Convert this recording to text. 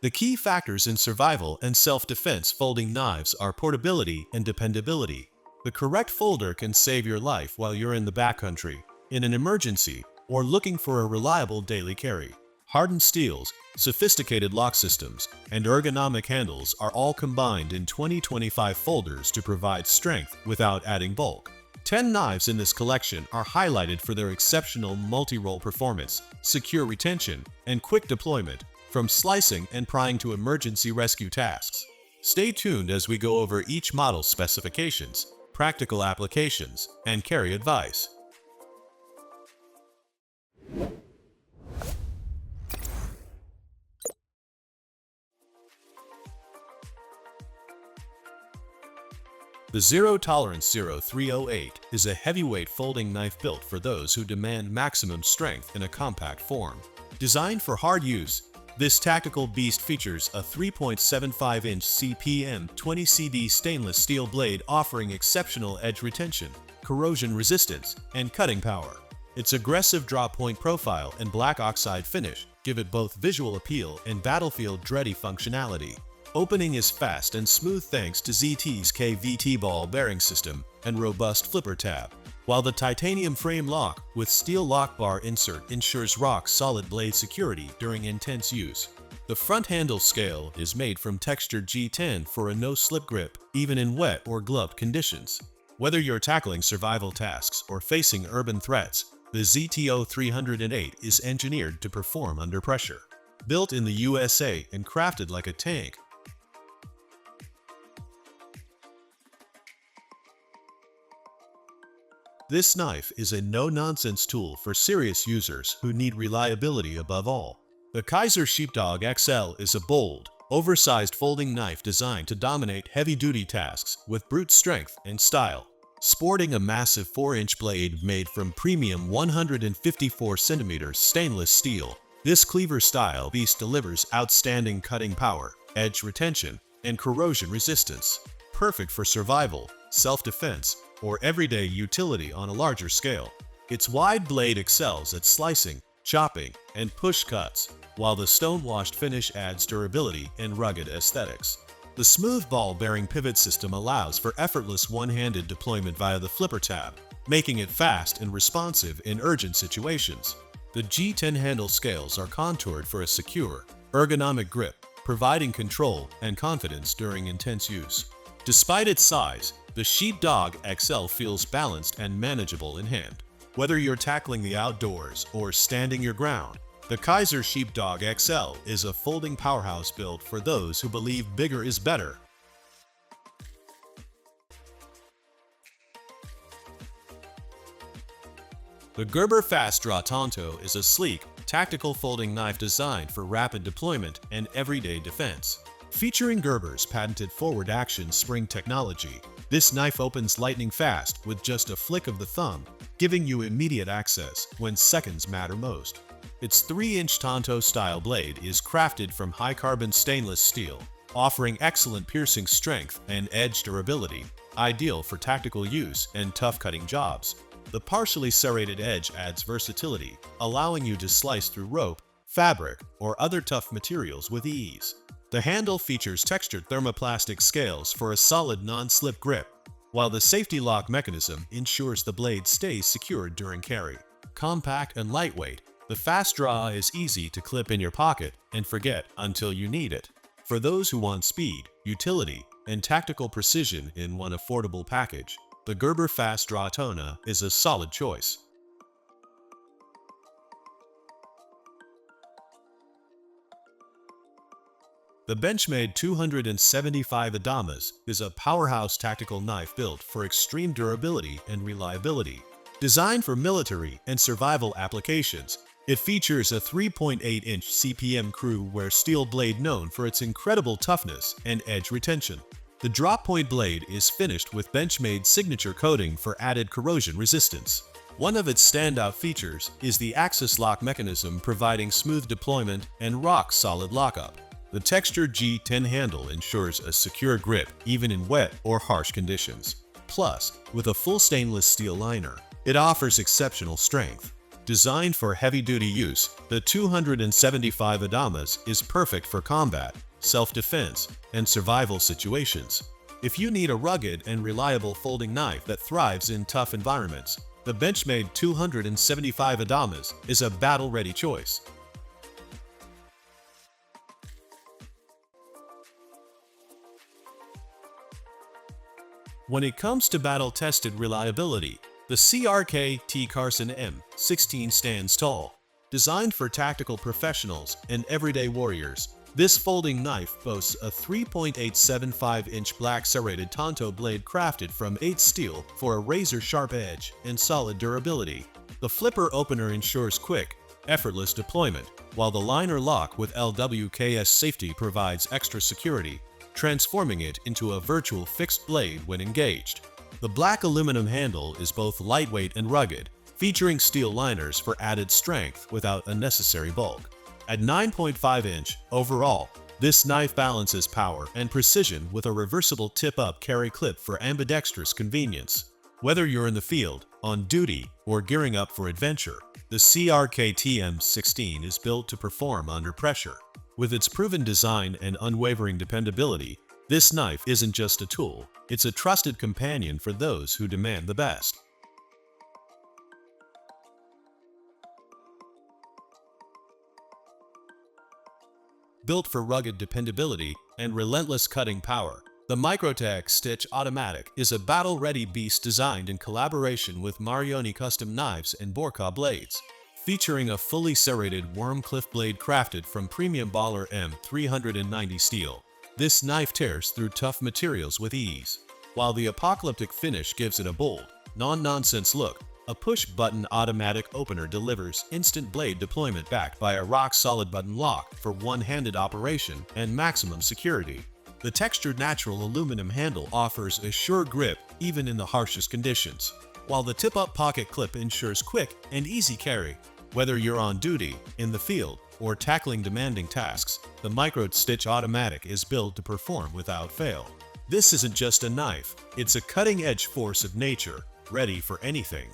The key factors in survival and self-defense folding knives are portability and dependability. The correct folder can save your life while you're in the backcountry, in an emergency, or looking for a reliable daily carry. Hardened steels, sophisticated lock systems, and ergonomic handles are all combined in 2025 folders to provide strength without adding bulk. 10 knives in this collection are highlighted for their exceptional multi-role performance, secure retention, and quick deployment, from slicing and prying to emergency rescue tasks. Stay tuned as we go over each model's specifications, practical applications, and carry advice. The Zero Tolerance 0308 is a heavyweight folding knife built for those who demand maximum strength in a compact form. Designed for hard use, this tactical beast features a 3.75-inch CPM 20CD stainless steel blade offering exceptional edge retention, corrosion resistance, and cutting power. Its aggressive draw-point profile and black oxide finish give it both visual appeal and battlefield-ready functionality. Opening is fast and smooth thanks to ZT's KVT ball bearing system and robust flipper tab, while the titanium frame lock with steel lock bar insert ensures rock-solid blade security during intense use. The front handle scale is made from textured G10 for a no-slip grip, even in wet or gloved conditions. Whether you're tackling survival tasks or facing urban threats, the ZTO 308 is engineered to perform under pressure. Built in the USA and crafted like a tank, this knife is a no-nonsense tool for serious users who need reliability above all. The Kaiser Sheepdog XL is a bold, oversized folding knife designed to dominate heavy-duty tasks with brute strength and style. Sporting a massive 4-inch blade made from premium 154cm stainless steel, this cleaver-style beast delivers outstanding cutting power, edge retention, and corrosion resistance. Perfect for survival, self-defense, or everyday utility on a larger scale. Its wide blade excels at slicing, chopping, and push cuts, while the stone-washed finish adds durability and rugged aesthetics. The smooth ball-bearing pivot system allows for effortless one-handed deployment via the flipper tab, making it fast and responsive in urgent situations. The G10 handle scales are contoured for a secure, ergonomic grip, providing control and confidence during intense use. Despite its size, the Sheepdog XL feels balanced and manageable in hand. Whether you're tackling the outdoors or standing your ground, the Kaiser Sheepdog XL is a folding powerhouse built for those who believe bigger is better. The Gerber Fast Draw Tonto is a sleek, tactical folding knife designed for rapid deployment and everyday defense. Featuring Gerber's patented forward action spring technology, this knife opens lightning fast with just a flick of the thumb, giving you immediate access when seconds matter most. Its 3-inch Tonto-style blade is crafted from high-carbon stainless steel, offering excellent piercing strength and edge durability, ideal for tactical use and tough-cutting jobs. The partially serrated edge adds versatility, allowing you to slice through rope, fabric, or other tough materials with ease. The handle features textured thermoplastic scales for a solid non-slip grip, while the safety lock mechanism ensures the blade stays secured during carry. Compact and lightweight, the Fast Draw is easy to clip in your pocket and forget until you need it. For those who want speed, utility, and tactical precision in one affordable package, the Gerber Fast Draw Tona is a solid choice. The Benchmade 275 Adamas is a powerhouse tactical knife built for extreme durability and reliability. Designed for military and survival applications, it features a 3.8-inch CPM crew-wear steel blade known for its incredible toughness and edge retention. The drop-point blade is finished with Benchmade signature coating for added corrosion resistance. One of its standout features is the axis lock mechanism, providing smooth deployment and rock-solid lockup. The textured G10 handle ensures a secure grip even in wet or harsh conditions. Plus, with a full stainless steel liner, it offers exceptional strength. Designed for heavy-duty use, the 275 Adamas is perfect for combat, self-defense, and survival situations. If you need a rugged and reliable folding knife that thrives in tough environments, the Benchmade 275 Adamas is a battle-ready choice. When it comes to battle-tested reliability, the CRK-T Carson M16 stands tall. Designed for tactical professionals and everyday warriors, this folding knife boasts a 3.875-inch black serrated tanto blade crafted from 8 steel for a razor-sharp edge and solid durability. The flipper opener ensures quick, effortless deployment, while the liner lock with LWKS safety provides extra security, transforming it into a virtual fixed blade when engaged. The black aluminum handle is both lightweight and rugged, featuring steel liners for added strength without unnecessary bulk. At 9.5-inch overall, this knife balances power and precision with a reversible tip-up carry clip for ambidextrous convenience. Whether you're in the field, on duty, or gearing up for adventure, the CRK-T M16 is built to perform under pressure. With its proven design and unwavering dependability, this knife isn't just a tool, it's a trusted companion for those who demand the best. Built for rugged dependability and relentless cutting power, the Microtech Stitch Automatic is a battle-ready beast designed in collaboration with Marioni Custom Knives and Borka Blades. Featuring a fully serrated worm cliff blade crafted from premium Baller M390 steel, this knife tears through tough materials with ease. While the apocalyptic finish gives it a bold, non-nonsense look, a push-button automatic opener delivers instant blade deployment backed by a rock-solid button lock for one-handed operation and maximum security. The textured natural aluminum handle offers a sure grip even in the harshest conditions, while the tip-up pocket clip ensures quick and easy carry. Whether you're on duty, in the field, or tackling demanding tasks, the Micro Stitch Automatic is built to perform without fail. This isn't just a knife, it's a cutting-edge force of nature, ready for anything.